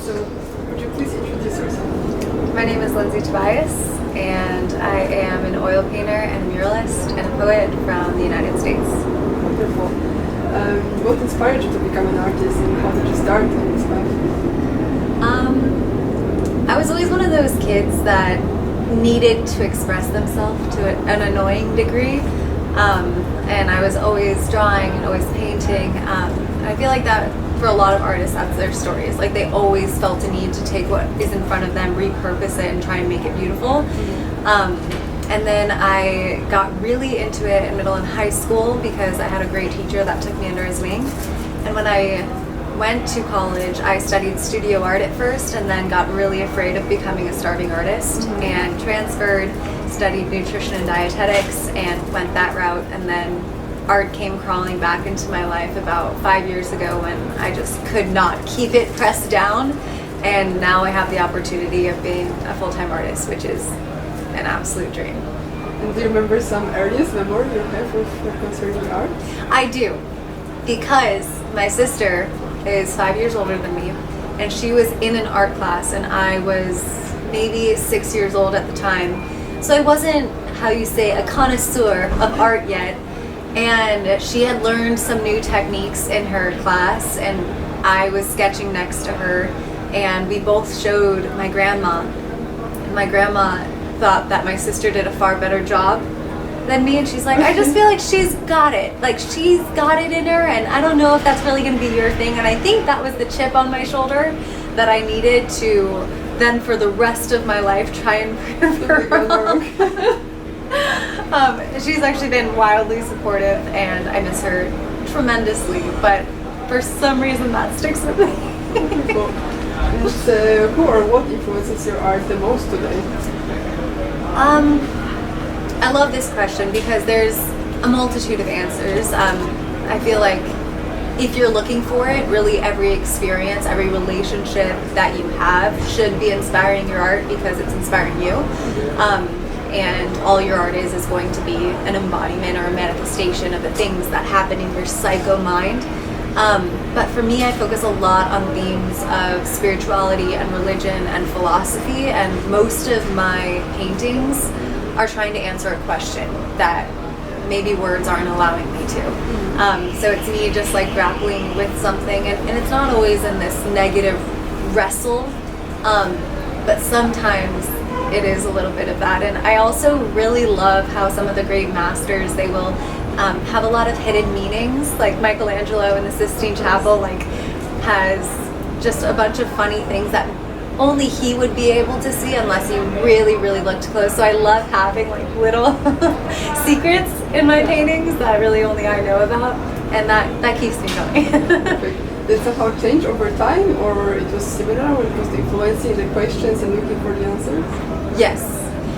So, would you please introduce yourself? My name is Lindsay Tobias, and I am an oil painter and a muralist and a poet from the United States. Wonderful. What inspired you to become an artist, and how did you start on this path? I was always one of those kids that needed to express themselves to an annoying degree, and I was always drawing and always painting. I feel like that for a lot of artists, that's their stories. Like, they always felt a need to take what is in front of them, repurpose it, and try and make it beautiful. And then I got really into it in middle and high school because I had a great teacher that took me under his wing. And when I went to college, I studied studio art at first, and then got really afraid of becoming a starving artist, and transferred, studied nutrition and dietetics, and went that route. And then art came crawling back into my life about 5 years ago when I just could not keep it pressed down. And now I have the opportunity of being a full-time artist, which is an absolute dream. And do you remember some earliest memory you have with concerning art? I do, because my sister is 5 years older than me, and she was in an art class, and I was maybe 6 years old at the time. So I wasn't, how you say, a connoisseur of art yet. And she had learned some new techniques in her class, and I was sketching next to her, and we both showed my grandma. And my grandma thought that my sister did a far better job than me, and she's like, I just feel like she's got it. Like, she's got it in her, and I don't know if that's really going to be your thing. And I think that was the chip on my shoulder that I needed to then, for the rest of my life, try and prove her wrong. She's actually been wildly supportive, and I miss her tremendously, but for some reason that sticks with me. Wonderful. And who or what influences your art the most today? I love this question because there's a multitude of answers. I feel like if you're looking for it, really every experience, every relationship that you have should be inspiring your art because it's inspiring you. And all your art is going to be an embodiment or a manifestation of the things that happen in your psycho mind. But for me, I focus a lot on themes of spirituality and religion and philosophy, and most of my paintings are trying to answer a question that maybe words aren't allowing me to. So it's me just like grappling with something, and it's not always in this negative wrestle, but sometimes it is a little bit of that. And I also really love how some of the great masters, they will have a lot of hidden meanings. Like Michelangelo in the Sistine Chapel, like, has just a bunch of funny things that only he would be able to see unless you really, really looked close. So I love having like little secrets in my paintings that really only I know about, and that keeps me going. Did it somehow change over time, or it was similar when it was influencing the questions and looking for the answers? Yes.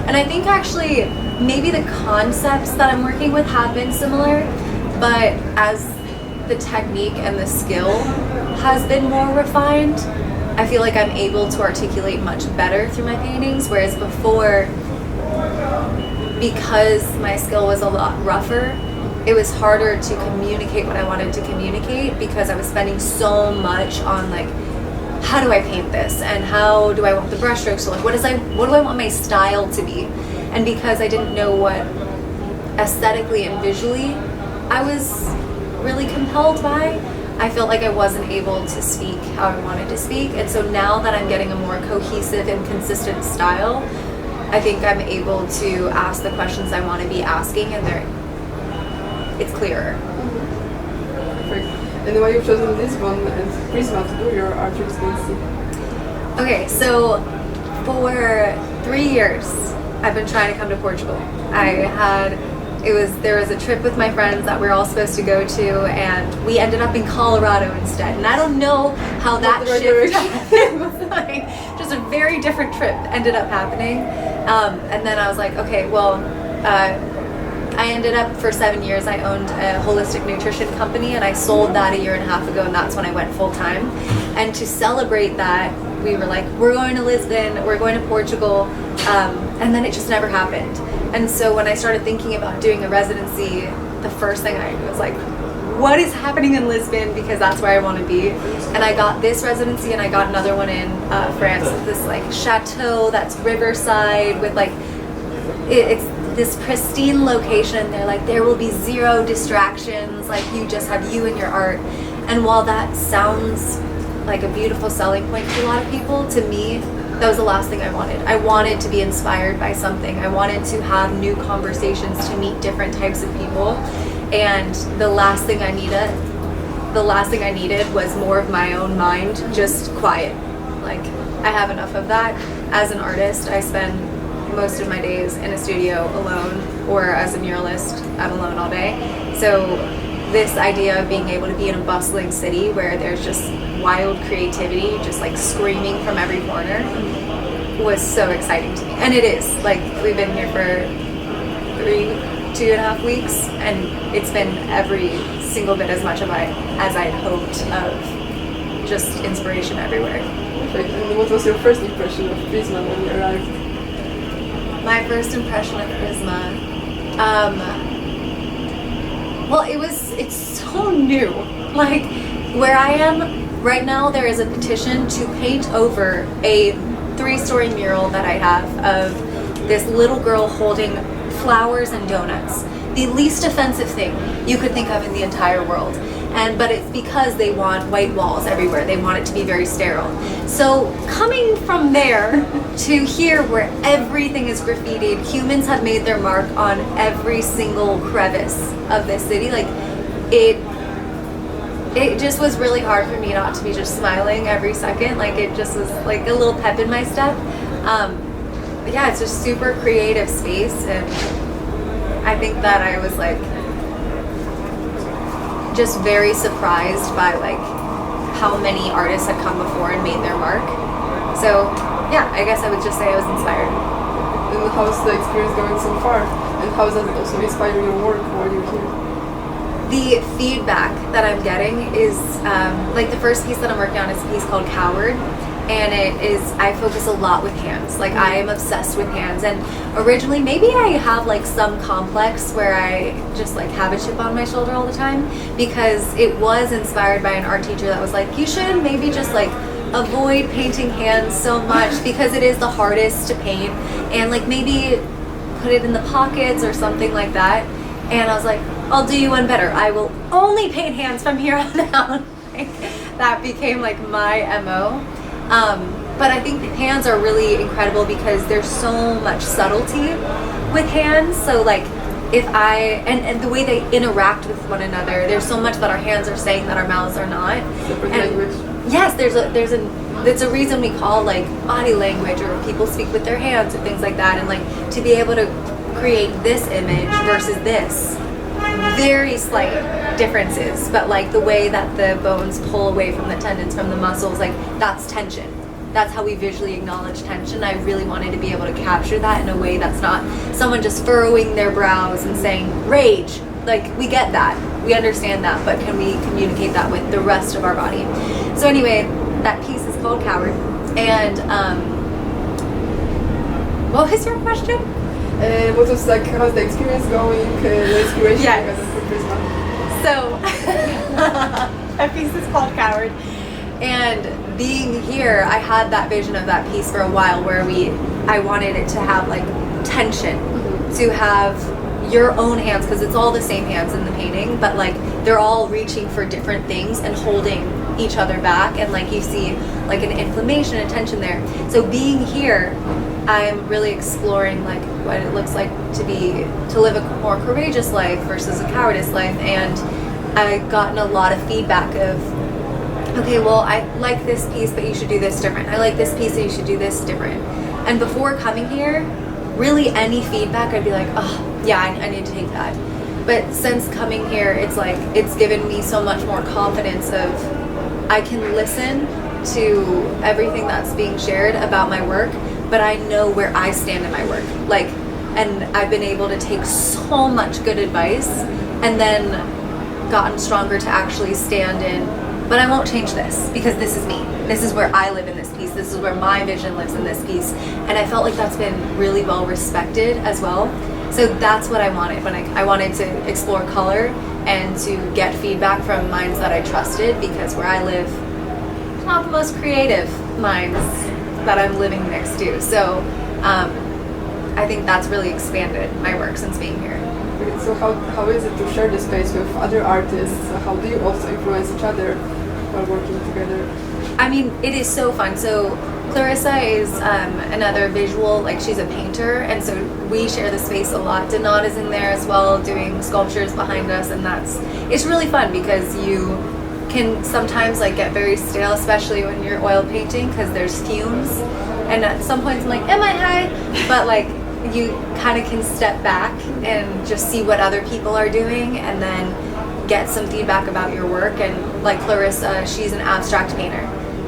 And I think actually maybe the concepts that I'm working with have been similar, but as the technique and the skill has been more refined, I feel like I'm able to articulate much better through my paintings, whereas before, because my skill was a lot rougher, it was harder to communicate what I wanted to communicate because I was spending so much on like, how do I paint this, and how do I want the brushstrokes to look? What do I want my style to be? And because I didn't know what aesthetically and visually I was really compelled by, I felt like I wasn't able to speak how I wanted to speak. And so now that I'm getting a more cohesive and consistent style, I think I'm able to ask the questions I want to be asking, and it's clearer. Perfect. And why you've chosen Lisbon and PRISMA to do your art residency? Okay, so for 3 years I've been trying to come to Portugal. There was a trip with my friends that we were all supposed to go to, and we ended up in Colorado instead. And I don't know how that shift happened. Like, just a very different trip ended up happening. And then I was like, okay, well, I ended up, for 7 years, I owned a holistic nutrition company, and I sold that a year and a half ago, and that's when I went full time. And to celebrate that, we were like, we're going to Lisbon, we're going to Portugal, and then it just never happened. And so when I started thinking about doing a residency, the first thing I was like, what is happening in Lisbon, because that's where I want to be. And I got this residency, and I got another one in France, this like chateau that's riverside with like it's this pristine location. They're like, there will be zero distractions, like you just have you and your art. And while that sounds like a beautiful selling point to a lot of people, to me that was the last thing I wanted. I wanted to be inspired by something. I wanted to have new conversations, to meet different types of people. And the last thing I needed was more of my own mind, just quiet. Like, I have enough of that. As an artist, I spend most of my days in a studio alone, or as a muralist, I'm alone all day. So this idea of being able to be in a bustling city where there's just wild creativity, just like screaming from every corner, was so exciting to me. And it is. Like, we've been here for 2.5 weeks, and it's been every single bit as much as I'd hoped, of just inspiration everywhere. Perfect. And what was your first impression of PRISMA when you arrived? My first impression of PRISMA, well, it's so new. Like, where I am right now, there is a petition to paint over a 3-story mural that I have of this little girl holding flowers and donuts. The least offensive thing you could think of in the entire world. But it's because they want white walls everywhere. They want it to be very sterile. So coming from there to here, where everything is graffitied, humans have made their mark on every single crevice of this city. Like, it just was really hard for me not to be just smiling every second. Like, it just was like a little pep in my step. Yeah, it's just super creative space, and I think that I was like just very surprised by like how many artists had come before and made their mark. So yeah, I guess I would just say I was inspired. And how's the experience going so far? And how does it also inspire your work while you're here? The feedback that I'm getting is like the first piece that I'm working on is a piece called Coward. And I focus a lot with hands. Like, I am obsessed with hands. And originally, maybe I have like some complex where I just like have a chip on my shoulder all the time, because it was inspired by an art teacher that was like, you should maybe just like avoid painting hands so much, because it is the hardest to paint, and like maybe put it in the pockets or something like that. And I was like, I'll do you one better. I will only paint hands from here on out. Like, that became like my MO. But I think hands are really incredible because there's so much subtlety with hands. So like, if and the way they interact with one another, there's so much that our hands are saying that our mouths are not. Separate language. Yes, it's a reason we call like body language, or people speak with their hands or things like that. And like, to be able to create this image versus this, very slight differences, but like the way that the bones pull away from the tendons, from the muscles, like that's tension. That's how we visually acknowledge tension. I really wanted to be able to capture that in a way that's not someone just furrowing their brows and saying rage. Like, we get that, we understand that, but can we communicate that with the rest of our body? So anyway, that piece is called Coward. And what was your question? What was like, how's the experience going? The inspiration Yes. for PRISMA. So, that piece is called Coward. And being here, I had that vision of that piece for a while where I wanted it to have like tension, to have your own hands, because it's all the same hands in the painting, but like they're all reaching for different things and holding each other back, and like you see like an inflammation and tension there. So being here, I'm really exploring like what it looks like to live a more courageous life versus a cowardice life. And I've gotten a lot of feedback of, okay, well, I like this piece, but you should do this different. I like this piece, and you should do this different. And before coming here, really any feedback, I'd be like, oh yeah, I need to take that. But since coming here, it's like, it's given me so much more confidence of, I can listen to everything that's being shared about my work, but I know where I stand in my work. Like, and I've been able to take so much good advice and then gotten stronger to actually stand in, but I won't change this because this is me. This is where I live in this piece. This is where my vision lives in this piece. And I felt like that's been really well respected as well. So that's what I wanted when I wanted to explore color and to get feedback from minds that I trusted, because where I live, it's not the most creative minds that I'm living next to. So I think that's really expanded my work since being here. Okay, so how is it to share the space with other artists? How do you also influence each other while working together? I mean, it is so fun. So Clarissa is another visual, like she's a painter, and so we share the space a lot. Denat is in there as well, doing sculptures behind us, and it's really fun because you can sometimes like get very stale, especially when you're oil painting, because there's fumes, and at some points I'm like, am I high? But like you kind of can step back and just see what other people are doing, and then get some feedback about your work. And like Clarissa, she's an abstract painter,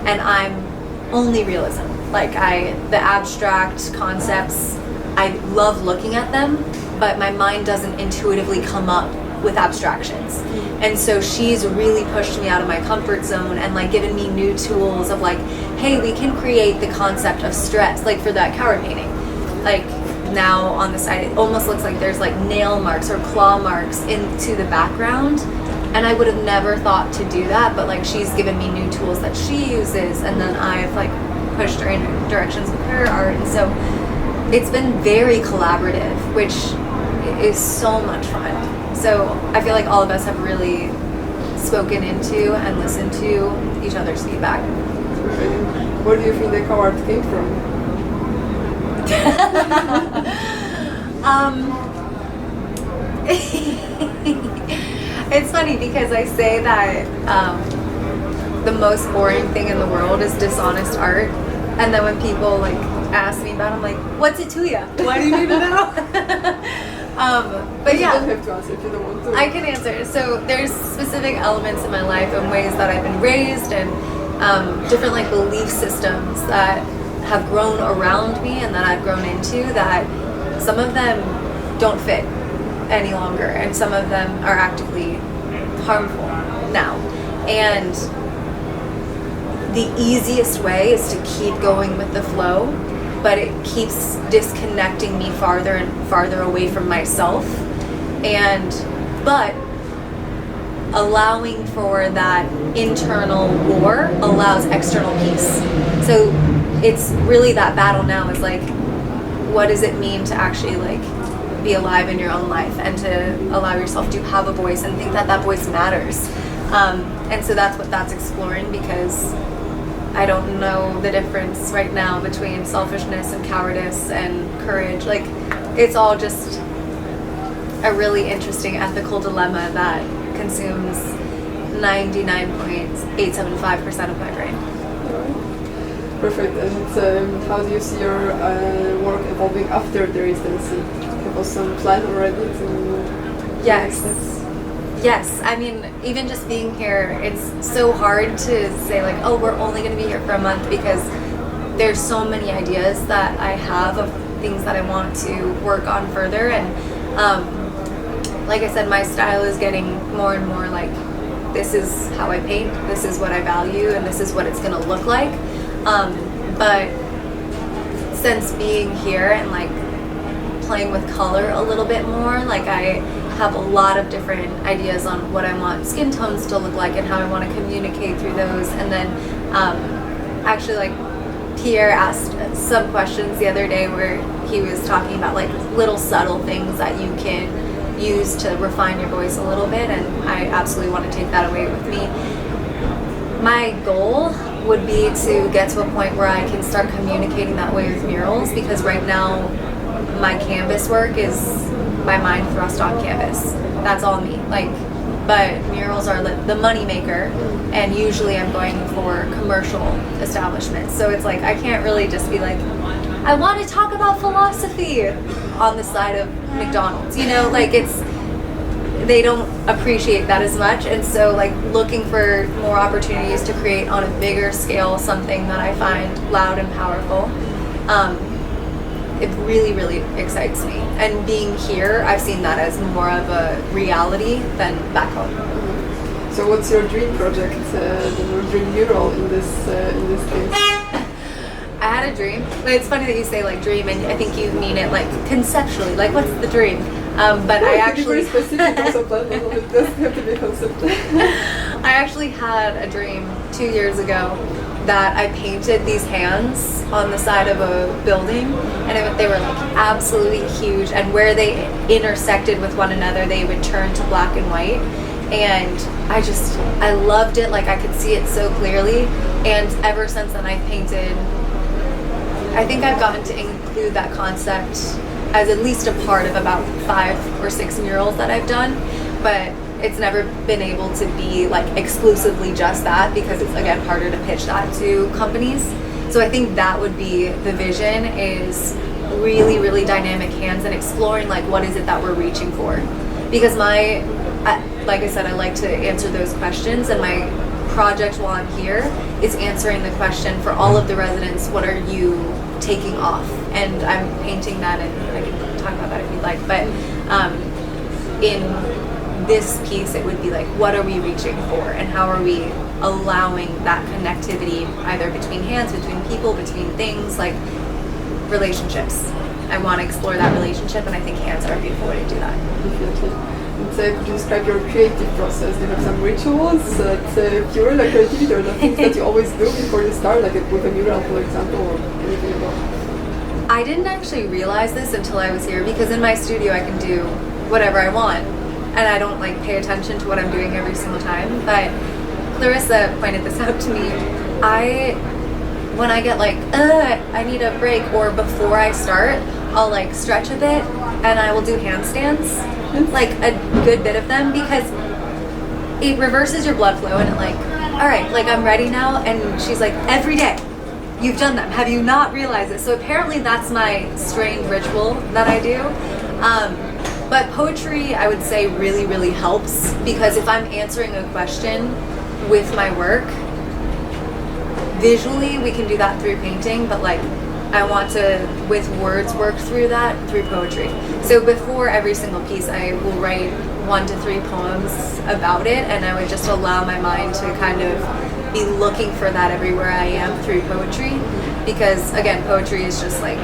and I'm only realism. Like the abstract concepts, I love looking at them, but my mind doesn't intuitively come up with abstractions. And so she's really pushed me out of my comfort zone and like given me new tools of like, hey, we can create the concept of stress, like for that cower painting. Like now on the side, it almost looks like there's like nail marks or claw marks into the background. And I would have never thought to do that, but like she's given me new tools that she uses, and then I've like pushed her in directions with her art. And so it's been very collaborative, which is so much fun. So I feel like all of us have really spoken into and listened to each other's feedback. Where do you think the art came from? It's funny because I say that the most boring thing in the world is dishonest art, and then when people like ask me about it, I'm like, what's it to you? Why do you need to know? But yeah, you don't have to answer if you don't want to. I can answer. So there's specific elements in my life and ways that I've been raised, and different like belief systems that have grown around me and that I've grown into, that some of them don't fit any longer, and some of them are actively harmful now. And the easiest way is to keep going with the flow, but it keeps disconnecting me farther and farther away from myself. But allowing for that internal war allows external peace. So it's really that battle now is like, what does it mean to actually like be alive in your own life, and to allow yourself to have a voice and think that that voice matters. And so that's what that's exploring, because I don't know the difference right now between selfishness and cowardice and courage. Like, it's all just a really interesting ethical dilemma that consumes 99.875% of my brain. Perfect. And how do you see your work evolving after the residency? Have some plan already to? Yes. I mean, even just being here, it's so hard to say like, oh, we're only going to be here for a month, because there's so many ideas that I have of things that I want to work on further. And like I said, my style is getting more and more like, this is how I paint, this is what I value, and this is what it's going to look like. But since being here and like playing with color a little bit more, like I have a lot of different ideas on what I want skin tones to look like and how I want to communicate through those. And then actually, like, Pierre asked some questions the other day where he was talking about like little subtle things that you can use to refine your voice a little bit, and I absolutely want to take that away with me. My goal would be to get to a point where I can start communicating that way with murals, because right now my canvas work is my mind thrust on canvas. That's all me. Like, but murals are the money maker, and usually I'm going for commercial establishments. So it's like I can't really just be like, I want to talk about philosophy on the side of McDonald's. You know, like they don't appreciate that as much. And so like looking for more opportunities to create on a bigger scale something that I find loud and powerful. It really, really excites me. And being here, I've seen that as more of a reality than back home. So what's your dream project, your dream mural in this case? I had a dream. But it's funny that you say like dream, and I think you mean it like conceptually. Like, what's the dream? But I actually very specific also, but it doesn't have to be conceptual. I actually had a dream 2 years ago that I painted these hands on the side of a building, and they were like absolutely huge, and where they intersected with one another they would turn to black and white, and I loved it. Like, I could see it so clearly, and ever since then I've painted. I think I've gotten to include that concept as at least a part of about 5 or 6 murals that I've done, but it's never been able to be like exclusively just that, because it's again harder to pitch that to companies. So I think that would be the vision, is really, really dynamic hands and exploring like what is it that we're reaching for. Because like I said, I like to answer those questions, and my project while I'm here is answering the question for all of the residents, what are you taking off? And I'm painting that, and I can talk about that if you'd like, but in this piece it would be like, what are we reaching for, and how are we allowing that connectivity either between hands, between people, between things, like relationships. I want to explore that relationship, and I think hands are a beautiful way to do that. Definitely. And could you describe your creative process? Do you have some rituals that fuel like creativity, or the things that you always do before you start, like with a mural, for example, or anything about? I didn't actually realize this until I was here, because in my studio I can do whatever I want, and I don't like pay attention to what I'm doing every single time. But Clarissa pointed this out to me. When I get like, I need a break, or before I start, I'll like stretch a bit, and I will do handstands, like a good bit of them, because it reverses your blood flow, and it like, all right, like I'm ready now. And she's like, every day you've done them, have you not realized it? So apparently that's my strange ritual that I do. But poetry, I would say, really, really helps, because if I'm answering a question with my work, visually we can do that through painting, but like I want to, with words, work through that through poetry. So before every single piece I will write 1 to 3 poems about it, and I would just allow my mind to kind of be looking for that everywhere I am through poetry, because again, poetry is just like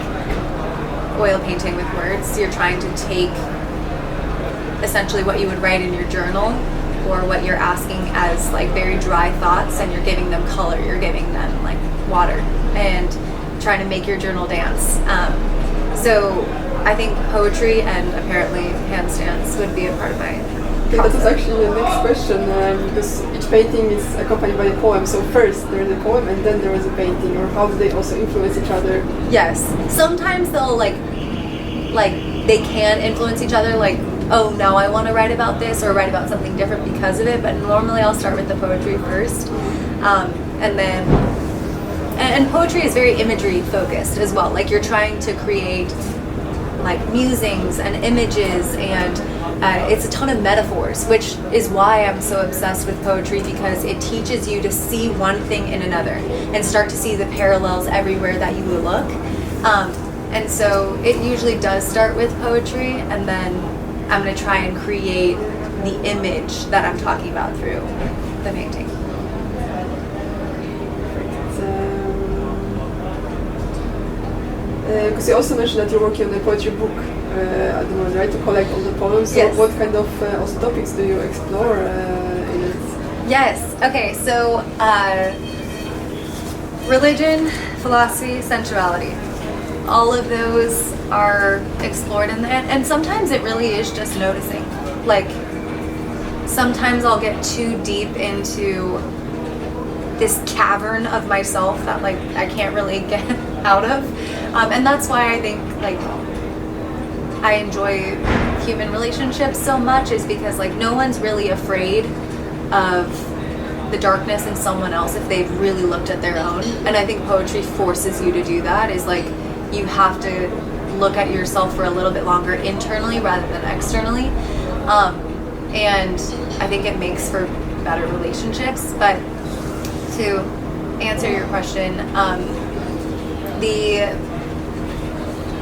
oil painting with words. You're trying to take essentially what you would write in your journal, or what you're asking as like very dry thoughts, and you're giving them color, you're giving them like water, and trying to make your journal dance. So I think poetry and apparently handstands would be a part of my Okay, that was actually the next question, because each painting is accompanied by a poem. So first there is a poem, and then there is a painting, or how do they also influence each other? Yes, sometimes they'll like they can influence each other, like, oh, now I want to write about this or write about something different because of it, but normally I'll start with the poetry first. And then, and poetry is very imagery focused as well. Like, you're trying to create like musings and images, and it's a ton of metaphors, which is why I'm so obsessed with poetry, because it teaches you to see one thing in another and start to see the parallels everywhere that you look. And so it usually does start with poetry, and then I'm going to try and create the image that I'm talking about through the painting. Because you also mentioned that you're working on a poetry book at the moment, right, to collect all the poems. Yes. So what kind of also topics do you explore in it? Yes. Okay. So religion, philosophy, sensuality. All of those are explored in there, and sometimes it really is just noticing. Like, sometimes I'll get too deep into this cavern of myself that like I can't really get out of, and that's why I think like I enjoy human relationships so much, is because like no one's really afraid of the darkness in someone else if they've really looked at their own. And I think poetry forces you to do that, is like you have to look at yourself for a little bit longer internally rather than externally, and I think it makes for better relationships. But to answer your question, the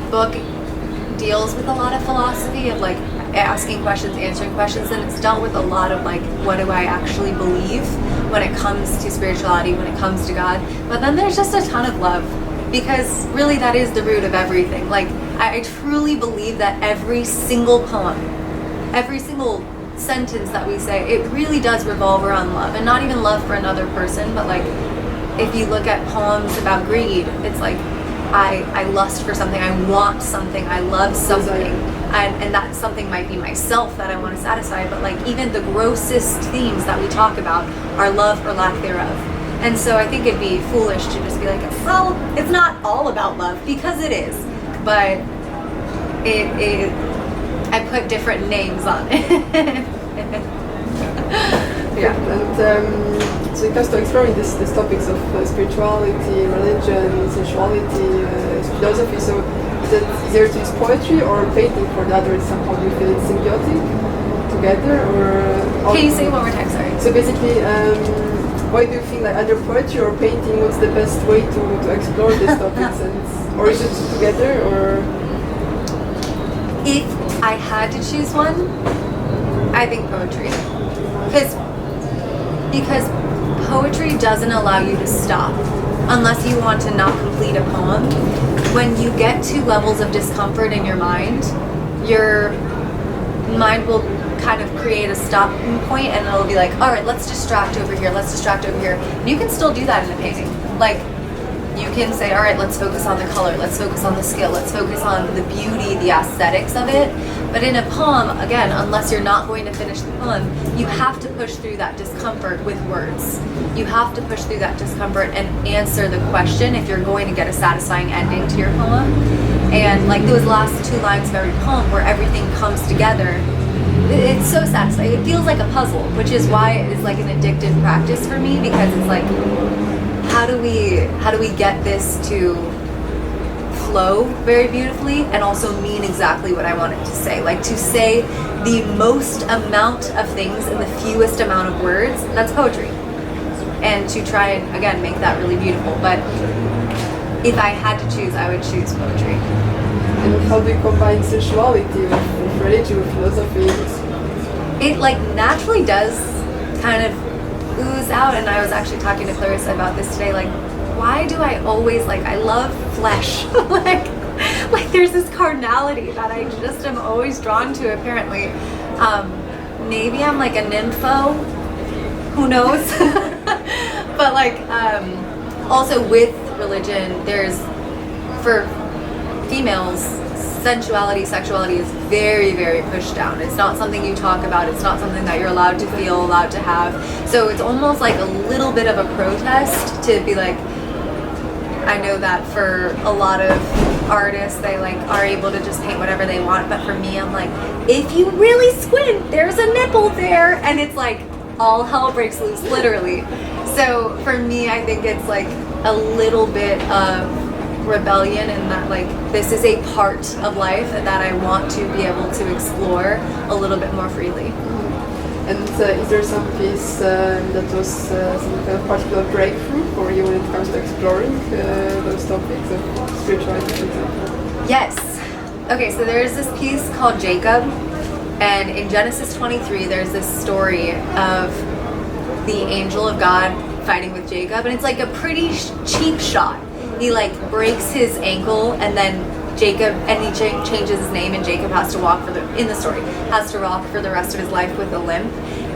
book deals with a lot of philosophy, of like asking questions, answering questions, and it's dealt with a lot of like, what do I actually believe when it comes to spirituality, when it comes to God. But then there's just a ton of love. because really that is the root of everything. Like, I truly believe that every single poem, every single sentence that we say, it really does revolve around love, and not even love for another person, but like, if you look at poems about greed, it's like, I lust for something, I want something, I love something, and that something might be myself that I want to satisfy, but like even the grossest themes that we talk about are love or lack thereof. And so I think it'd be foolish to just be like, well, it's not all about love, because it is, but I put different names on it. Yeah, and so it comes to exploring these topics of spirituality, religion, sensuality, philosophy. So is it easier to use poetry or painting for that, or somehow do you feel it's symbiotic together? Or can you say one more time? Sorry. So basically, why do you think like either poetry or painting? What's the best way to explore these topics, or is it together? Or if I had to choose one, I think poetry, because poetry doesn't allow you to stop unless you want to not complete a poem. When you get to levels of discomfort in your mind will kind of create a stopping point, and it'll be like, all right, let's distract over here, let's distract over here. And you can still do that in a painting. Like, you can say, all right, let's focus on the color, let's focus on the skill, let's focus on the beauty, the aesthetics of it. But in a poem, again, unless you're not going to finish the poem, you have to push through that discomfort with words. You have to push through that discomfort and answer the question if you're going to get a satisfying ending to your poem. And like those last 2 lines of every poem where everything comes together, it's so satisfying. It feels like a puzzle, which is why it is like an addictive practice for me, because it's like, how do we get this to flow very beautifully and also mean exactly what I want it to say? Like, to say the most amount of things in the fewest amount of words, that's poetry. And to try and, again, make that really beautiful. But if I had to choose, I would choose poetry. And how do you combine sensuality with religion, with philosophy? It like naturally does kind of ooze out, and I was actually talking to Clarissa about this today, like, why do I always, like, I love flesh. like there's this carnality that I just am always drawn to, apparently. Maybe I'm like a nympho, who knows? But like, also with religion, there's, for females, sensuality, sexuality is very, very pushed down. It's not something you talk about. It's not something that you're allowed to feel, allowed to have. So it's almost like a little bit of a protest to be like, I know that for a lot of artists, they like are able to just paint whatever they want. But for me, I'm like, if you really squint, there's a nipple there. And it's like, all hell breaks loose, literally. So for me, I think it's like a little bit of rebellion, and that like this is a part of life that I want to be able to explore a little bit more freely. And is there some piece that was some kind of particular breakthrough for you when it comes to exploring those topics of spirituality, for example? Yes. Okay, so there's this piece called Jacob, and in Genesis 23 there's this story of the angel of God fighting with Jacob, and it's like a pretty cheap shot. He like breaks his ankle, and then Jacob, and he changes his name, and Jacob has to walk in the story, has to walk for the rest of his life with a limp.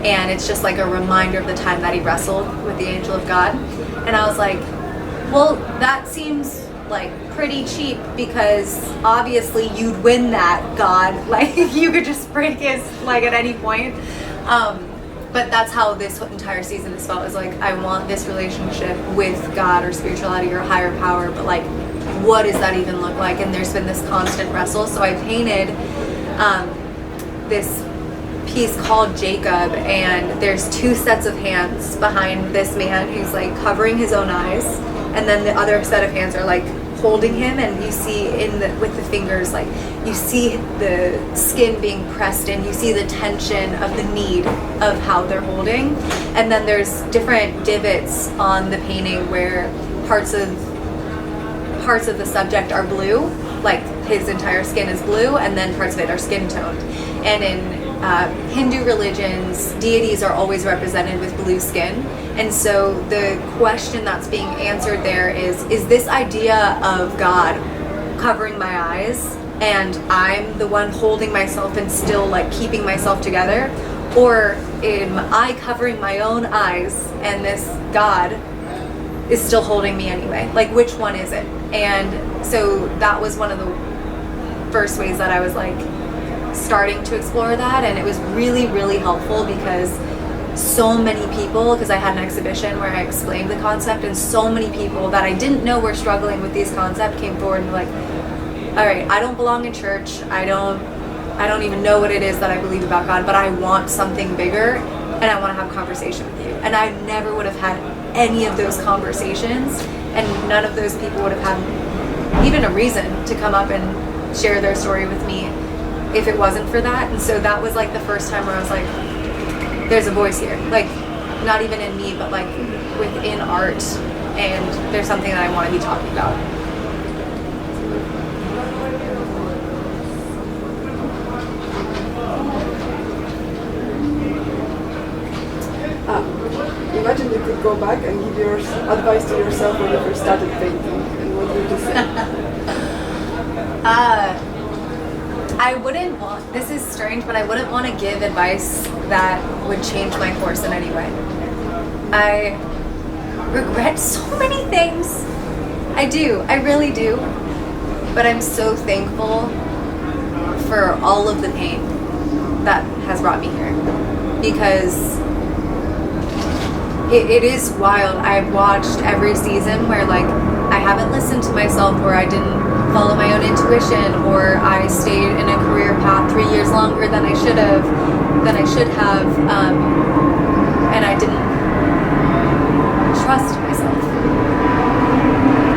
And it's just like a reminder of the time that he wrestled with the angel of God. And I was like, well, that seems like pretty cheap, because obviously you'd win that, God. Like, you could just break his leg at any point. But that's how this entire season has felt, is like, I want this relationship with God or spirituality or higher power, but like, what does that even look like? And there's been this constant wrestle. So I painted this piece called Jacob, and there's 2 sets of hands behind this man who's like covering his own eyes, and then the other set of hands are like holding him, and you see with the fingers, like you see the skin being pressed in, you see the tension of the need of how they're holding. And then there's different divots on the painting where parts of the subject are blue, like his entire skin is blue, and then parts of it are skin toned. And in Hindu religions, deities are always represented with blue skin. And so the question that's being answered there is this idea of God covering my eyes and I'm the one holding myself and still like keeping myself together? Or am I covering my own eyes and this God is still holding me anyway? Like, which one is it? And so that was one of the first ways that I was like starting to explore that, and it was really, really helpful because so many people, because I had an exhibition where I explained the concept, and so many people that I didn't know were struggling with these concepts came forward and were like, all right, I don't belong in church, I don't even know what it is that I believe about God, but I want something bigger and I want to have a conversation with you. And I never would have had any of those conversations, and none of those people would have had even a reason to come up and share their story with me if it wasn't for that. And so that was like the first time where I was like, there's a voice here, like not even in me, but like within art, and there's something that I want to be talking about. Imagine you could go back and give your advice to yourself when you first started painting, and what would you say? I wouldn't want, this is strange, but I wouldn't want to give advice that would change my course in any way. I regret so many things. I do, I really do. But I'm so thankful for all of the pain that has brought me here. Because it is wild. I've watched every season where like I haven't listened to myself, or I didn't follow my own intuition, or I stayed in a career path 3 years longer than I should have, and I didn't trust myself.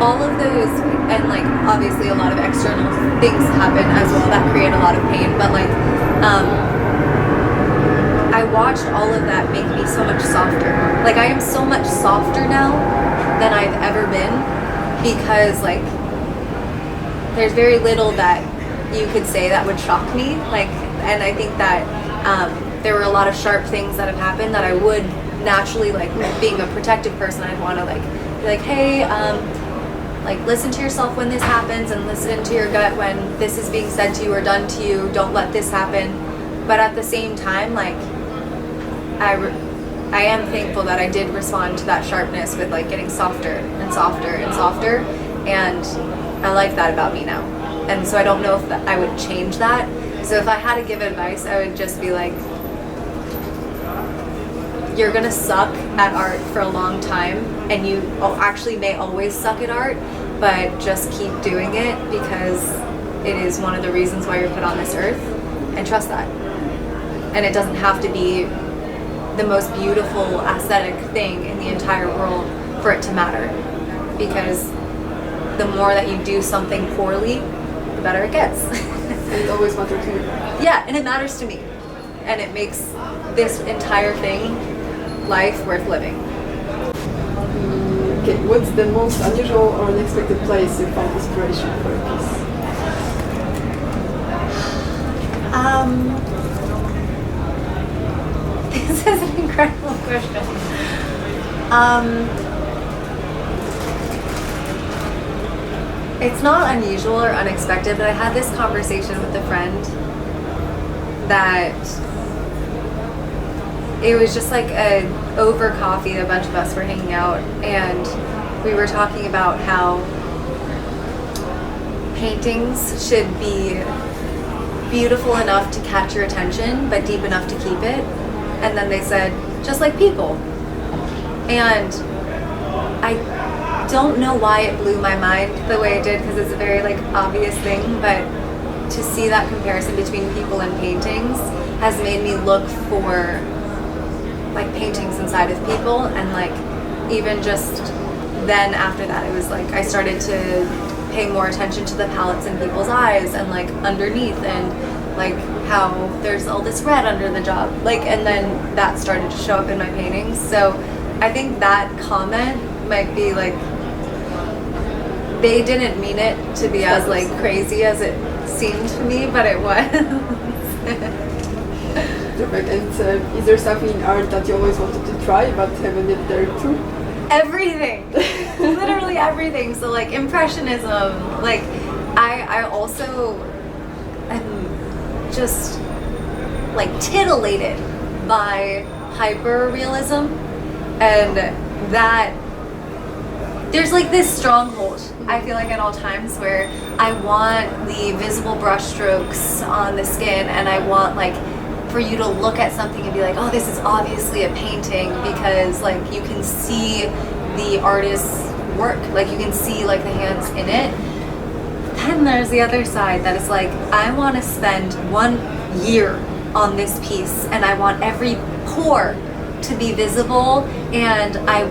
All of those, and like obviously a lot of external things happen as well that create a lot of pain, but like I watched all of that make me so much softer. Like I am so much softer now than I've ever been, because like there's very little that you could say that would shock me. Like, and I think that there were a lot of sharp things that have happened that I would naturally, like being a protective person, I'd want to like be like, hey, like listen to yourself when this happens, and listen to your gut when this is being said to you or done to you. Don't let this happen. But at the same time, like I am thankful that I did respond to that sharpness with like getting softer and softer and softer, and I like that about me now. And so I don't know if I would change that. So if I had to give advice, I would just be like, you're gonna suck at art for a long time, and you actually may always suck at art, but just keep doing it because it is one of the reasons why you're put on this earth, and trust that. And it doesn't have to be the most beautiful aesthetic thing in the entire world for it to matter, because the more that you do something poorly, the better it gets. And it always matters to you. Yeah, and it matters to me, and it makes this entire thing, life, worth living. Okay, what's the most unusual or unexpected place you found inspiration for a piece? This is an incredible question. It's not unusual or unexpected, but I had this conversation with a friend that it was just like over coffee, a bunch of us were hanging out, and we were talking about how paintings should be beautiful enough to catch your attention, but deep enough to keep it. And then they said, just like people. And I don't know why it blew my mind the way it did, because it's a very like obvious thing, but to see that comparison between people and paintings has made me look for like paintings inside of people. And like even just then after that, it was like I started to pay more attention to the palettes in people's eyes, and like underneath, and like how there's all this red under the job, like, and then that started to show up in my paintings. So I think that comment might be like, they didn't mean it to be as like crazy as it seemed to me, but it was. Perfect. And is there something in art that you always wanted to try but haven't yet dared to? Everything. Literally everything. So like Impressionism, like I also am just like titillated by hyper-realism, and that there's like this stronghold, I feel like, at all times where I want the visible brushstrokes on the skin, and I want like for you to look at something and be like, oh, this is obviously a painting, because like you can see the artist's work, like you can see like the hands in it. Then there's the other side that is like, I want to spend 1 year on this piece, and I want every pore to be visible, and I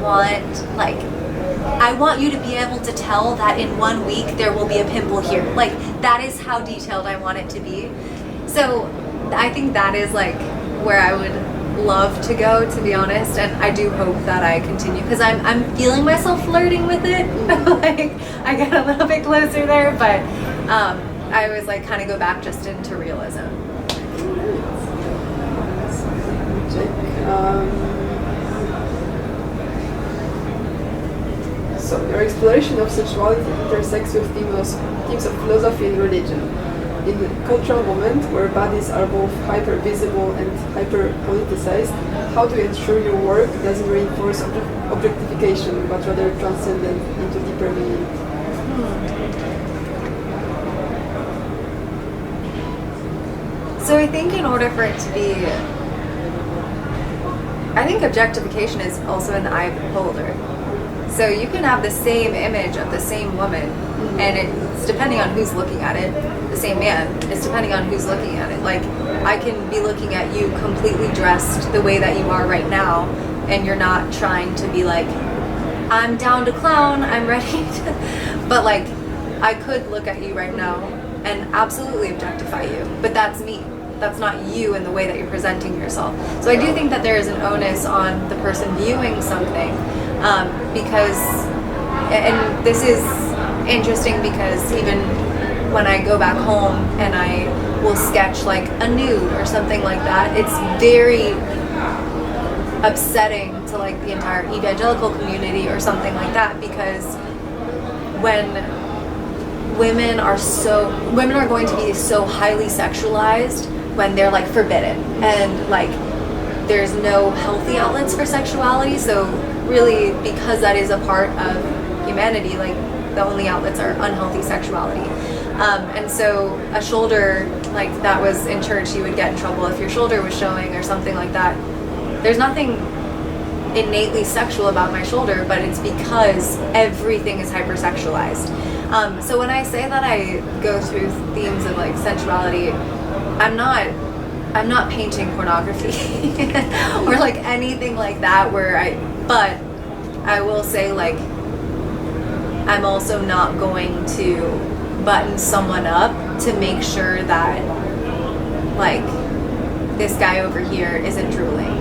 want you to be able to tell that in 1 week there will be a pimple here. Like, that is how detailed I want it to be. So I think that is like where I would love to go, to be honest, and I do hope that I continue, because I'm feeling myself flirting with it. Like, I get a little bit closer there, but I always like kind of go back just into realism. So your exploration of sexuality intersects with themes of philosophy and religion. In the cultural moment where bodies are both hyper-visible and hyper-politicized, how do you ensure your work doesn't reinforce objectification, but rather transcend it into deeper meaning? So I think in order for it to be, I think objectification is also an eye beholder. So you can have the same image of the same woman, and it's depending on who's looking at it. The same man, it's depending on who's looking at it. Like, I can be looking at you completely dressed the way that you are right now, and you're not trying to be like, I'm down to clown, I'm ready to, but like, I could look at you right now and absolutely objectify you, but that's me. That's not you in the way that you're presenting yourself. So I do think that there is an onus on the person viewing something, because, and this is interesting because even when I go back home and I will sketch like a nude or something like that, it's very upsetting to like the entire evangelical community or something like that, because when women are going to be so highly sexualized when they're like forbidden, and like there's no healthy outlets for sexuality. So really, because that is a part of humanity, like the only outlets are unhealthy sexuality. And so a shoulder like that was in church, you would get in trouble if your shoulder was showing or something like that. There's nothing innately sexual about my shoulder, but it's because everything is hypersexualized. So when I say that I go through themes of like sensuality, I'm not painting pornography or like anything like that but I will say, like, I'm also not going to button someone up to make sure that like this guy over here isn't drooling.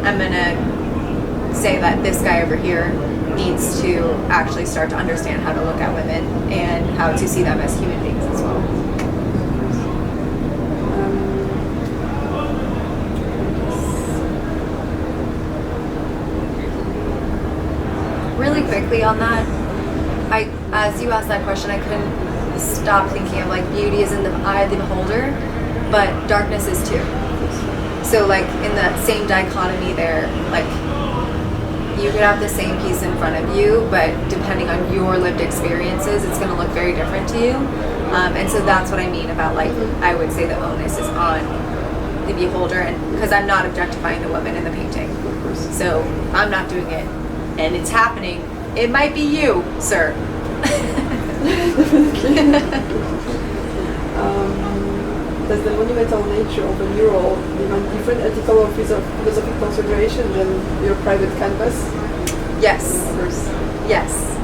I'm gonna say that this guy over here needs to actually start to understand how to look at women and how to see them as human beings as well. Really quickly on that, as you asked that question, I couldn't stop thinking of like beauty is in the eye of the beholder, but darkness is too. So like in that same dichotomy there, like you could have the same piece in front of you, but depending on your lived experiences, it's going to look very different to you. And so that's what I mean about like, I would say the onus is on the beholder, and because I'm not objectifying the woman in the painting. So I'm not doing it, and it's happening. It might be you, sir. Does the monumental nature of a mural demand different ethical or philosophical consideration than your private canvas? Yes. Yes.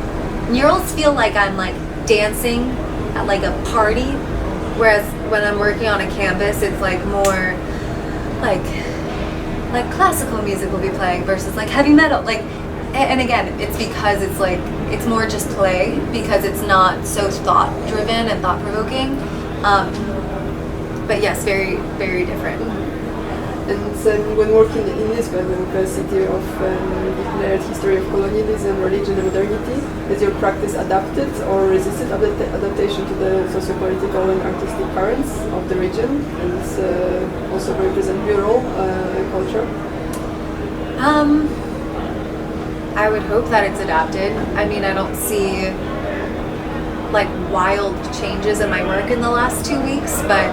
Murals feel like I'm like dancing at like a party, whereas when I'm working on a canvas, it's like more like classical music will be playing versus like heavy metal. Like, and again, it's because it's like, it's more just play, because it's not so thought driven and thought provoking. But yes, very, very different. And when working in Lisbon, the city of declared history of colonialism, religion and modernity, has your practice adapted or resisted adaptation to the socio-political and artistic currents of the region, and also represent rural culture? I would hope that it's adapted. I mean, I don't see like wild changes in my work in the last 2 weeks, but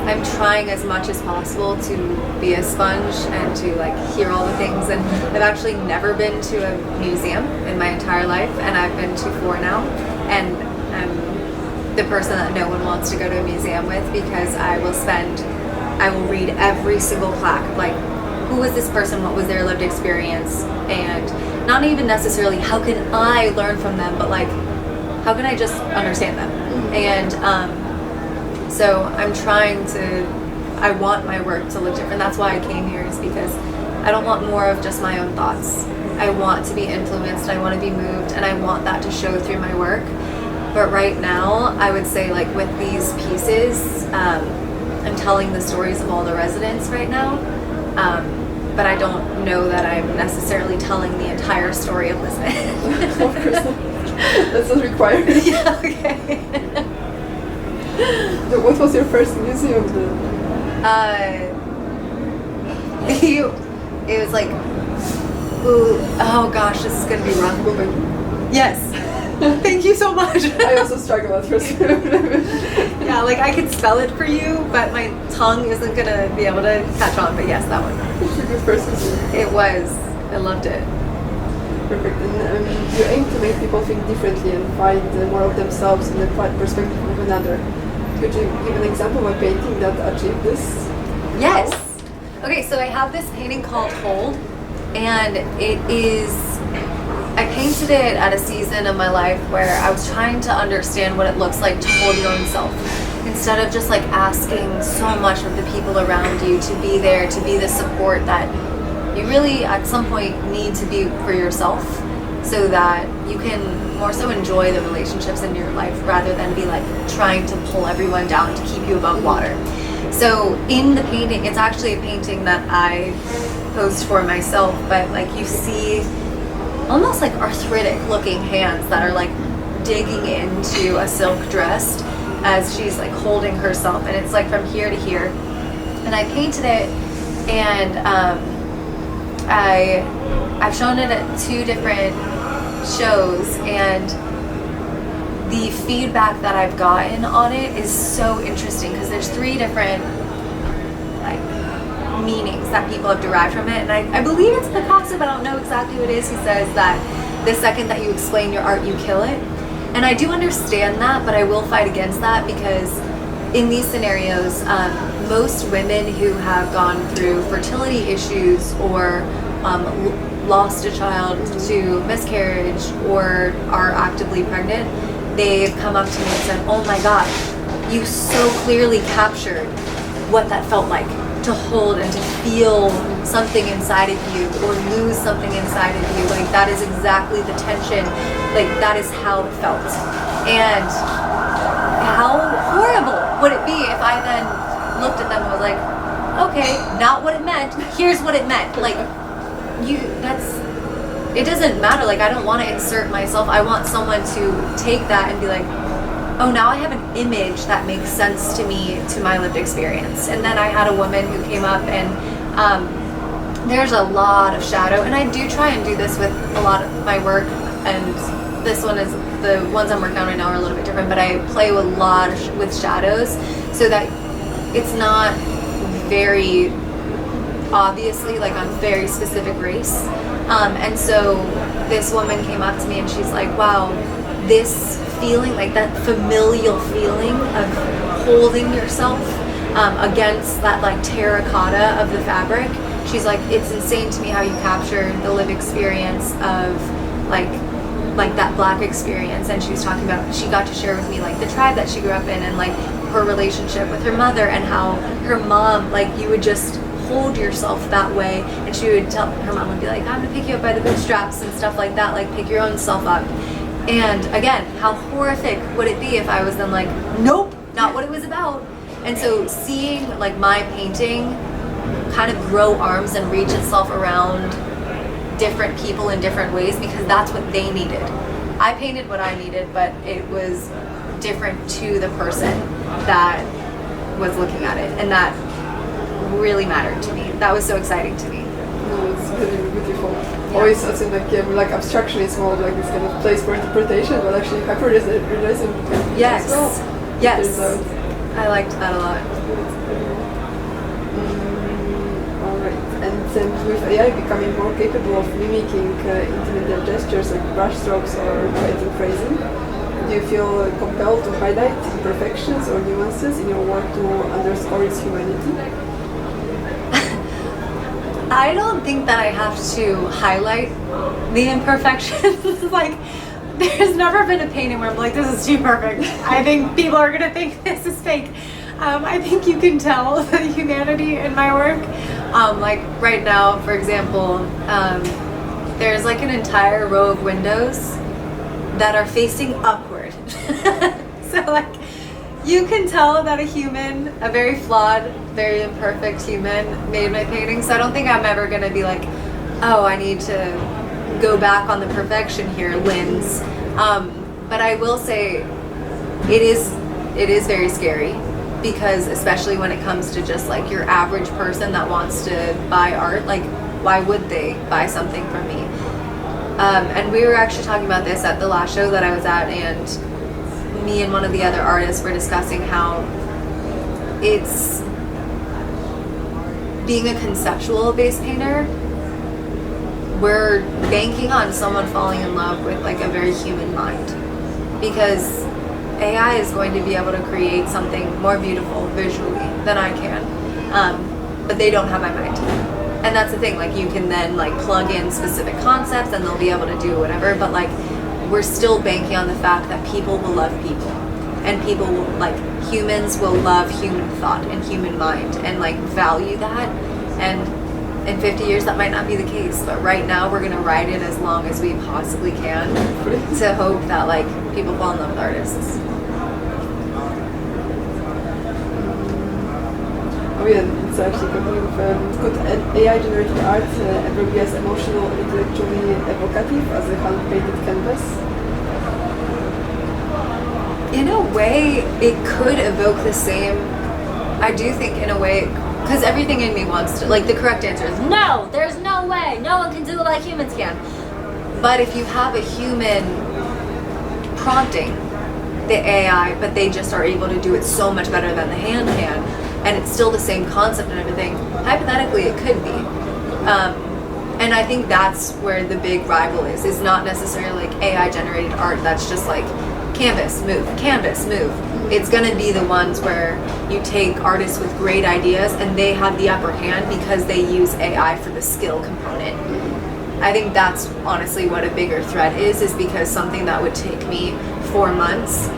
I'm trying as much as possible to be a sponge and to like hear all the things. And I've actually never been to a museum in my entire life, and I've been to 4 now, and I'm the person that no one wants to go to a museum with, because I will read every single plaque, like who was this person, what was their lived experience, and not even necessarily how can I learn from them, but like how can I just understand them. And so I'm trying to, I want my work to look different. That's why I came here, is because I don't want more of just my own thoughts. I want to be influenced, I want to be moved, and I want that to show through my work. But right now, I would say like with these pieces, I'm telling the stories of all the residents right now, but I don't know that I'm necessarily telling the entire story of Lisbon. Of course not. That's not required. Yeah, okay. So what was your first museum then? It was like, ooh, oh gosh, this is gonna be rough. Yes. Thank you so much. I also struggle at first. Yeah, like I could spell it for you, but my tongue isn't gonna be able to catch on. But yes, that one. It's a good first museum. It was. I loved it. Perfect. And you aim to make people think differently and find more of themselves in the perspective of another. Could you give an example of a painting that achieved this? Yes. Okay, so I have this painting called Hold, and it is, I painted it at a season of my life where I was trying to understand what it looks like to hold your own self. Instead of just like asking so much of the people around you to be there, to be the support that you really at some point need to be for yourself, so that you can more so enjoy the relationships in your life rather than be like trying to pull everyone down to keep you above water. So in the painting, it's actually a painting that I posed for myself, but like you see almost like arthritic looking hands that are like digging into a silk dress as she's like holding herself, and it's like from here to here. And I painted it, and I've shown it at 2 different shows, and the feedback that I've gotten on it is so interesting, because there's 3 different like meanings that people have derived from it. And I believe it's Picasso, but I don't know exactly what it is. He says that the second that you explain your art, you kill it. And I do understand that, but I will fight against that, because in these scenarios, most women who have gone through fertility issues or lost a child to miscarriage or are actively pregnant, they've come up to me and said, oh my God, you so clearly captured what that felt like to hold and to feel something inside of you or lose something inside of you. Like that is exactly the tension, like that is how it felt. And how horrible would it be if I then looked at them and was like, okay, not what it meant, here's what it meant. Like it doesn't matter. Like I don't want to insert myself. I want someone to take that and be like, oh, now I have an image that makes sense to me, to my lived experience. And then I had a woman who came up, and there's a lot of shadow, and I do try and do this with a lot of my work, and this one is, the ones I'm working on right now are a little bit different, but I play with a lot with shadows so that it's not very obviously like I'm very specific race. And so this woman came up to me and she's like, wow, this feeling, like that familial feeling of holding yourself against that like terracotta of the fabric. She's like, it's insane to me how you captured the lived experience of like that Black experience. And she was talking about, she got to share with me like the tribe that she grew up in and like her relationship with her mother and how her mom, like you would just hold yourself that way, and she would tell, her mom would be like, I'm gonna pick you up by the bootstraps and stuff like that, like pick your own self up. And again, how horrific would it be if I was then like, nope, not what it was about. And so seeing like my painting kind of grow arms and reach itself around different people in different ways because that's what they needed. I painted what I needed, but it was different to the person that was looking at it, and that really mattered to me. That was so exciting to me. No, it's really beautiful. Yeah. Always, I think like abstraction is more like this kind of place for interpretation, but actually hyper-realism. Yes. Well. Yes. I liked that a lot. Alright, and with AI becoming more capable of mimicking intimate gestures like brushstrokes or poetic phrasing, do you feel compelled to highlight imperfections or nuances in your work to underscore its humanity? I don't think that I have to highlight the imperfections. Like, there's never been a painting where I'm like, this is too perfect. I think people are gonna think this is fake. I think you can tell the humanity in my work. Like right now, for example, there's like an entire row of windows that are facing upward. So like, you can tell that a human, a very flawed, very imperfect human made my painting. So I don't think I'm ever gonna be like, oh, I need to go back on the perfection here, Linz. But I will say it is very scary, because especially when it comes to just like your average person that wants to buy art, like why would they buy something from me? And we were actually talking about this at the last show that I was at, and me and one of the other artists were discussing how it's being a conceptual based painter, we're banking on someone falling in love with like a very human mind, because AI is going to be able to create something more beautiful visually than I can, but they don't have my mind. And that's the thing, like you can then like plug in specific concepts and they'll be able to do whatever, but like we're still banking on the fact that people will love people, and people will, like humans will love human thought and human mind and like value that. And in 50 years that might not be the case, but right now we're gonna ride it as long as we possibly can to hope that like people fall in love with artists. Oh yeah, it's actually could AI-generated art ever be as emotional and intellectually evocative as a hand-painted canvas? In a way, it could evoke the same. I do think in a way, because everything in me wants to, like the correct answer is no, there's no way, no one can do it like humans can. But if you have a human prompting the AI, but they just are able to do it so much better than the hand can, and it's still the same concept and everything, hypothetically it could be. And I think that's where the big rival is not necessarily like AI generated art that's just like canvas, move, canvas, move. It's gonna be the ones where you take artists with great ideas and they have the upper hand because they use AI for the skill component. I think that's honestly what a bigger threat is because something that would take me 4 months,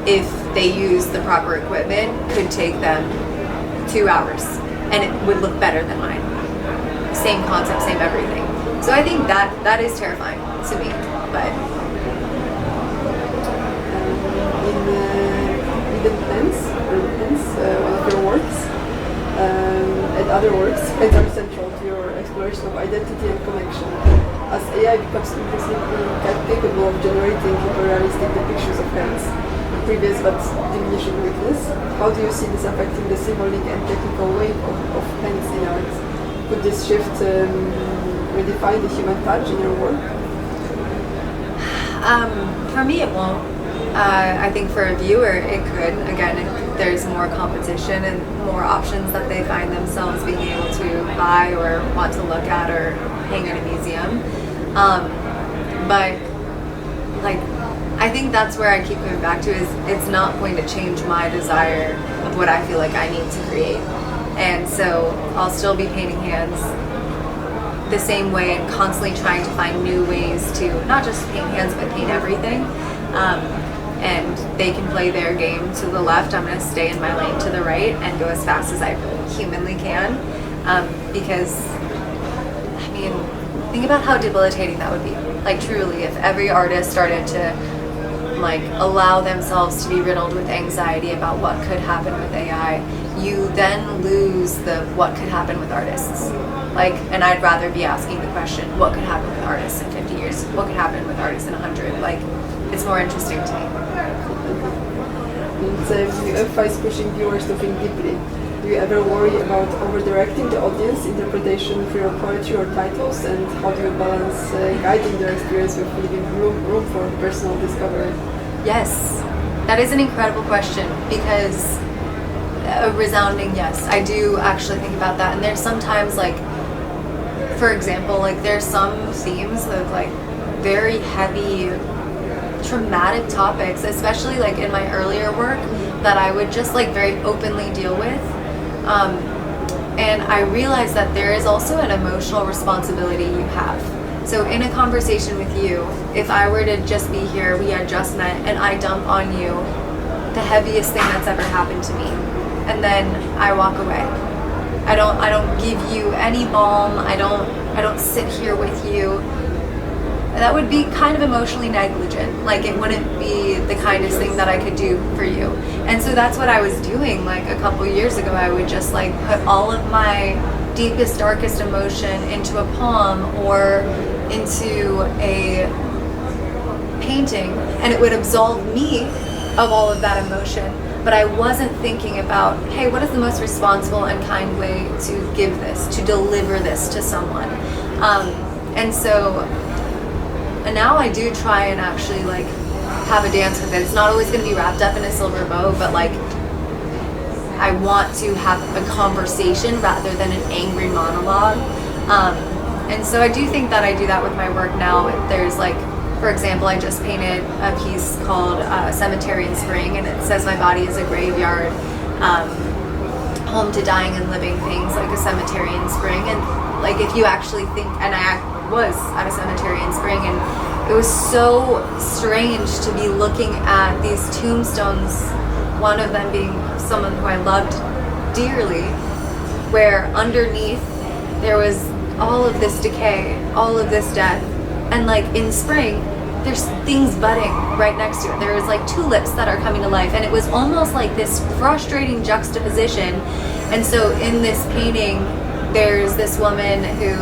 if they use the proper equipment, could take them 2 hours, and it would look better than mine. Same concept, same everything. So I think that is terrifying to me. But in Bendtsen, one of your works, and other works, hands are central to your exploration of identity and connection. As AI becomes increasingly capable of generating hyper-realistic depictions of hands, previous but diminishing weakness, how do you see this affecting the symbolic and technical weight of hands in art? Could this shift redefine the human touch in your work? For me, it won't. I think for a viewer, it could. Again, there's more competition and more options that they find themselves being able to buy or want to look at or hang in a museum. But like, I think that's where I keep coming back to is it's not going to change my desire of what I feel like I need to create. And so I'll still be painting hands the same way and constantly trying to find new ways to not just paint hands but paint everything. And they can play their game to the left. I'm going to stay in my lane to the right and go as fast as I humanly can. Because, I mean, think about how debilitating that would be. Like truly, if every artist started to like allow themselves to be riddled with anxiety about what could happen with AI, you then lose the what could happen with artists. Like, and I'd rather be asking the question, what could happen with artists in 50 years? What could happen with artists in 100? Like, it's more interesting to me. And you emphasize pushing viewers to think deeply. Do you ever worry about over-directing the audience interpretation for your poetry or titles, and how do you balance guiding their experience with leaving room for personal discovery? Yes, that is an incredible question, because a resounding yes. I do actually think about that, and there's sometimes, like, for example, like there's some themes of like very heavy traumatic topics, especially like in my earlier work, that I would just like very openly deal with. And I realized that there is also an emotional responsibility you have. So in a conversation with you, if I were to just be here, we had just met, and I dump on you the heaviest thing that's ever happened to me, and then I walk away. I don't give you any balm. I don't sit here with you. That would be kind of emotionally negligent. Like, it wouldn't be the kindest thing that I could do for you. And so that's what I was doing. Like a couple years ago, I would just like put all of my deepest, darkest emotion into a poem or into a painting, and it would absolve me of all of that emotion. But I wasn't thinking about, hey, what is the most responsible and kind way to give this, to deliver this to someone? And now I do try and actually like have a dance with it. It's not always going to be wrapped up in a silver bow, but like I want to have a conversation rather than an angry monologue. And so I do think that I do that with my work now. There's like, for example, I just painted a piece called Cemetery in Spring, and it says my body is a graveyard, home to dying and living things, like a cemetery in spring. And like if you actually think, and I was at a cemetery in spring, and it was so strange to be looking at these tombstones, one of them being someone who I loved dearly, where underneath there was all of this decay, all of this death. And like in spring, there's things budding right next to it. There was like tulips that are coming to life, and it was almost like this frustrating juxtaposition. And so in this painting, there's this woman who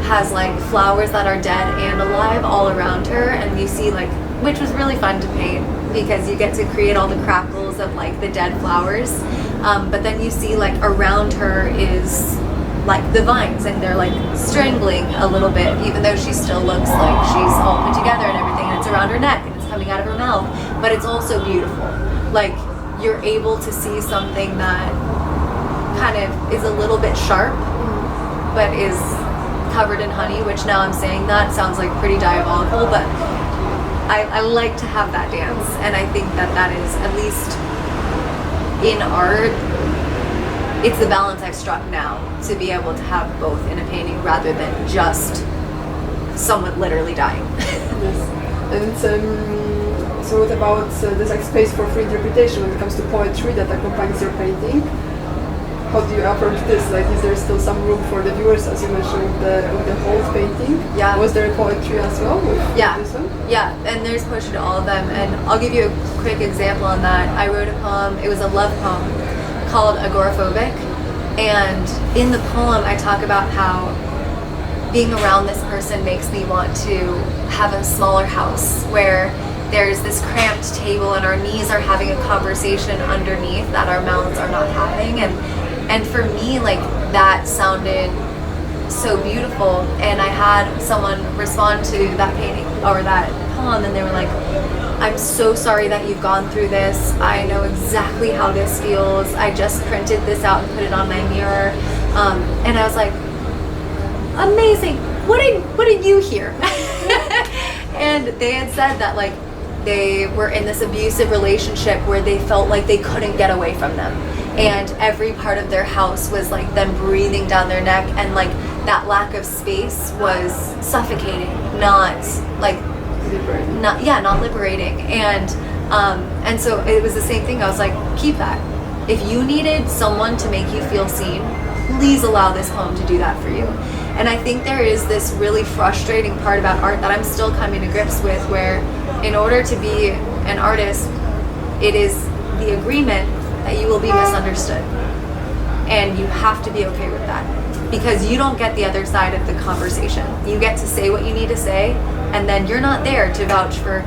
has like flowers that are dead and alive all around her, and you see like, which was really fun to paint because you get to create all the crackles of like the dead flowers. But then you see like around her is like the vines, and they're like strangling a little bit, even though she still looks like she's all put together and everything, and it's around her neck and it's coming out of her mouth, but it's also beautiful. Like you're able to see something that kind of is a little bit sharp but is covered in honey, which now I'm saying that sounds like pretty diabolical, but I like to have that dance, and I think that that is, at least in art, it's the balance I've struck now, to be able to have both in a painting rather than just someone literally dying. Yes. And so what about there's like space for free interpretation when it comes to poetry that accompanies your painting? How do you approach this? Like, is there still some room for the viewers, as you mentioned, with the whole painting? Yeah. Was there poetry as well with this one? Yeah, and there's poetry to all of them. And I'll give you a quick example on that. I wrote a poem, it was a love poem, called Agoraphobic, and in the poem I talk about how being around this person makes me want to have a smaller house where there's this cramped table and our knees are having a conversation underneath that our mouths are not having, and for me, like, that sounded so beautiful. And I had someone respond to that painting or that poem, and they were like, I'm so sorry that you've gone through this. I know exactly how this feels. I just printed this out and put it on my mirror. And I was like, amazing. What did you hear? And they had said that like they were in this abusive relationship where they felt like they couldn't get away from them. And every part of their house was like them breathing down their neck, and like that lack of space was suffocating, not like not liberating. And so it was the same thing. I was like, keep that. If you needed someone to make you feel seen, please allow this poem to do that for you. And I think there is this really frustrating part about art that I'm still coming to grips with, where in order to be an artist, it is the agreement that you will be misunderstood. And you have to be okay with that, because you don't get the other side of the conversation. You get to say what you need to say, and then you're not there to vouch for,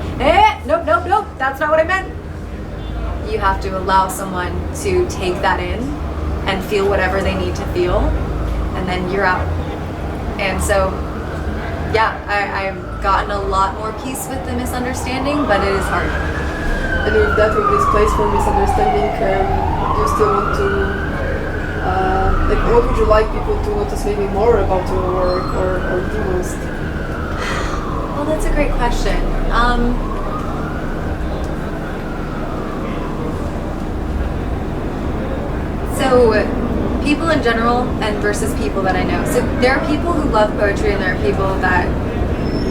nope, that's not what I meant. You have to allow someone to take that in and feel whatever they need to feel, and then you're out. And so, yeah, I've gotten a lot more peace with the misunderstanding, but it is hard. And with that, with this place for misunderstanding, you still want to, like, what would you like people to notice maybe more about your work, or the most? Well, that's a great question. So, people in general and versus people that I know. So there are people who love poetry, and there are people that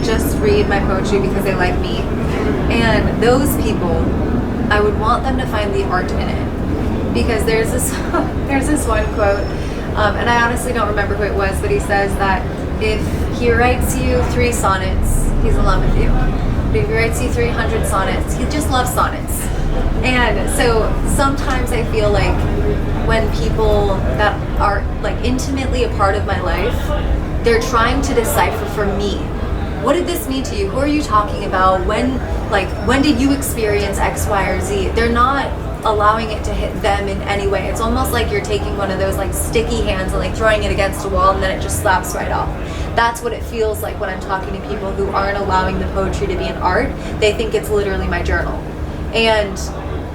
just read my poetry because they like me. And those people, I would want them to find the art in it. Because there's this one quote, and I honestly don't remember who it was, but he says that if he writes you 3 sonnets, he's in love with you. But if he writes you 300 sonnets, he just loves sonnets. And so sometimes I feel like when people that are like intimately a part of my life, they're trying to decipher for me, what did this mean to you? Who are you talking about? When did you experience X, Y, or Z? They're not allowing it to hit them in any way. It's almost like you're taking one of those like sticky hands and like throwing it against a wall, and then it just slaps right off. That's what it feels like when I'm talking to people who aren't allowing the poetry to be an art. They think it's literally my journal. And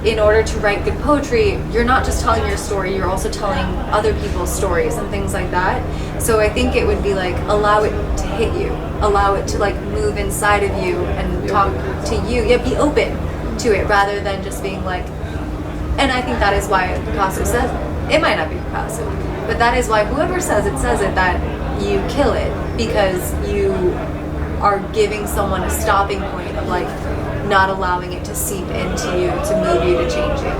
in order to write good poetry, you're not just telling your story, you're also telling other people's stories and things like that. So I think it would be like, allow it to hit you, allow it to like move inside of you and talk to you. Yeah, be open to it rather than just being like, and I think that is why Picasso says, it might not be Picasso, but that is why whoever says it, that you kill it, because you are giving someone a stopping point of like, not allowing it to seep into you, to move you, to change you.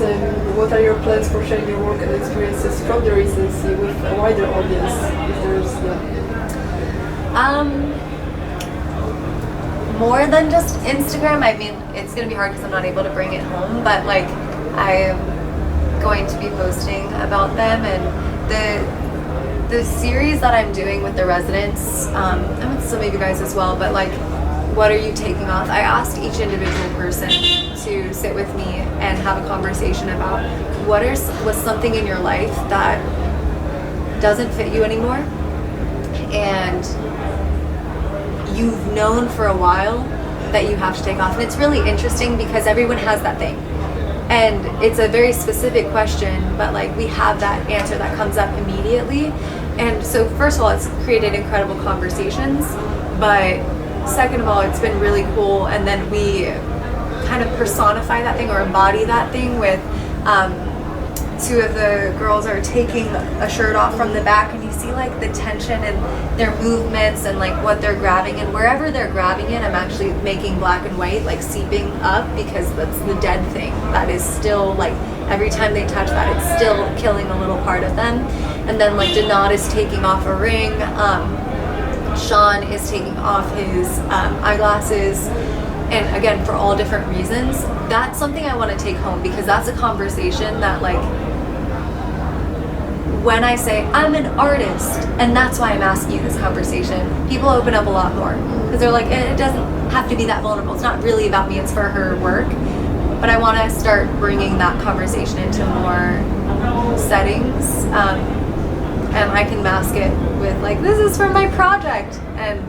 And what are your plans for sharing your work and experiences from the residency with a wider audience, if there's more than just Instagram. I mean, it's going to be hard because I'm not able to bring it home, but like I am going to be posting about them, and the series that I'm doing with the residents, and with some of you guys as well, but like, what are you taking off? I asked each individual person to sit with me and have a conversation about what's something in your life that doesn't fit you anymore, and you've known for a while that you have to take off. And it's really interesting because everyone has that thing. And it's a very specific question, but like we have that answer that comes up immediately. And so first of all, it's created incredible conversations, but second of all, it's been really cool. And then we kind of personify that thing or embody that thing with two of the girls are taking a shirt off from the back, and you see like the tension and their movements and like what they're grabbing, and wherever they're grabbing it, I'm actually making black and white like seeping up, because that's the dead thing that is still like every time they touch that, it's still killing a little part of them. And then like Denard is taking off a ring, Sean is taking off his eyeglasses, and again for all different reasons. That's something I want to take home, because that's a conversation that like, when I say I'm an artist and that's why I'm asking you this conversation, people open up a lot more, because they're like, it doesn't have to be that vulnerable, it's not really about me, it's for her work. But I want to start bringing that conversation into more settings, and I can mask it with like, this is for my project, and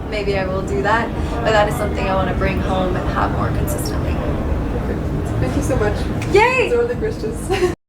maybe I will do that, but that is something I want to bring home and have more consistently. Thank you so much. Yay! Those are the questions.